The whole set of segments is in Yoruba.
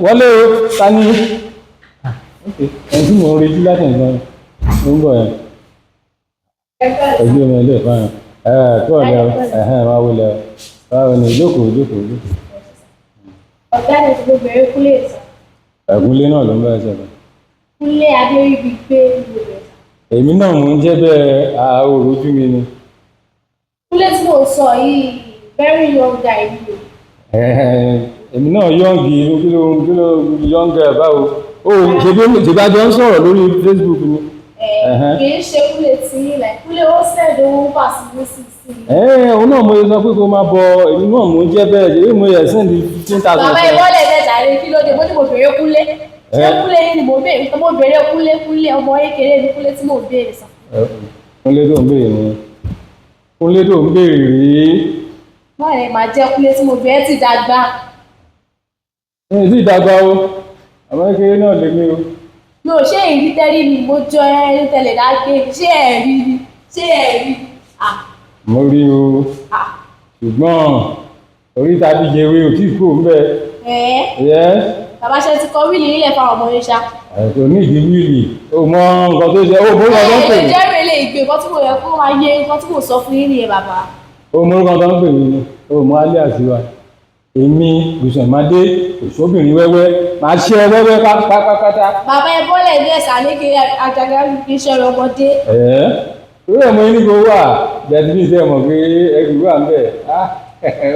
wọlé o ta ni ẹni tí mo ń retí láti nǹkan ló ń bọ̀ yẹn ẹgbẹ́ ọmọ ilé ìfọyín tó ọ̀lẹ́ máa wọlé báwo ni ìjókòó. Ọ̀gá mi ti gbogbo ẹ̀rọ kúlé ìtàn. Ẹ̀kúnlé náà ló ń bá ẹ sọ̀rọ̀. Kúnlé Adéríbi gbé gbogbo ẹ̀. Èmi náà mò ń jẹ́ bẹ́ẹ̀ àròrò ojú mi ni. Kúnlé tí mo sọ yìí very young guy ni o. Èmi náà yọ̀ǹgì kí ló yọ̀ǹgì ẹ̀ báwo ó ṣèbájọ́ ń sọ̀rọ̀ lórí Facebook ni. Kì í ṣe Kúnlé tí ilẹ̀ Kúnlé ó ṣẹ̀dọ̀ owó bà sí ní sísí. Òun náà mo sọ pé kó máa bọ èmi náà mò ń jẹ́ bẹ́ẹ̀ ṣe mo yẹ sẹ́ndì 15,000. Bàbá ìwọ́lẹ̀ dẹ̀jà rẹ kí ló dé mo ní mo bèrè Kúnlé. Ṣé Kúnlé yìí ni mo bèrè mo bèrè Kúnlé ọmọ kékeré ni Kúnlé tí mo bèrè sàn. Kúnlé tó ń bèrè ni Kúnlé tó ń bèrè rèé. Báyìí máa jẹ́ Kúnlé tí mo bèrè ti dàgbà. Ti dàgbà o ọmọ kékeré náà lè mí o. Mi ò ṣe ìrí tẹ́rí ni mo jọ ẹni tẹ́lẹ̀ dágbé ṣé ẹ̀rí ni ṣé ẹ̀rí. Mo rí o ṣùgbọ́n orí tàbí jẹwé ò tí kò ń bẹ̀. Bàbá ṣe ti kọ wíìlì nílẹ̀ fáwọn ọmọ yẹn ṣá. Kò ní ìdí wíìlì o mọ nǹkan tó ṣe o mọ nǹkan tó ń pè mí. Jẹ́rìí lè gbé nǹkan tí mo yẹ kó máa yé nǹkan tí mo sọ fún yín nìyẹn bàbá. O mọ nǹkan tó ń pè mí ni o mọ alẹ́ àtiwá èmi Gùsànmádé òṣòbìnrin wẹ́wẹ́ máa ṣe wẹ́wẹ́ pátápátá. Bàbá ẹ bọ́lẹ̀ ní ẹ̀sà ní kí àjàgà fi ṣe ọmọdé. Orí ọmọ yín ní kò wà bẹ́ẹ̀ bí ìṣe mọ̀ pé ẹrù wà ń bẹ̀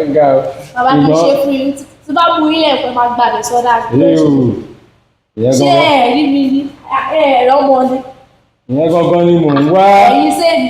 ó ga o. Bàbá kì í ṣe fún yín tí bá bu ilé ẹ̀pẹ́ máa gbàgbé sọ́dá. Ṣé ẹ̀rí mi ní ẹ̀rọ ọmọdé? Ìyẹn gangan ni mò ń wá. Ẹ̀yin sẹ́ni.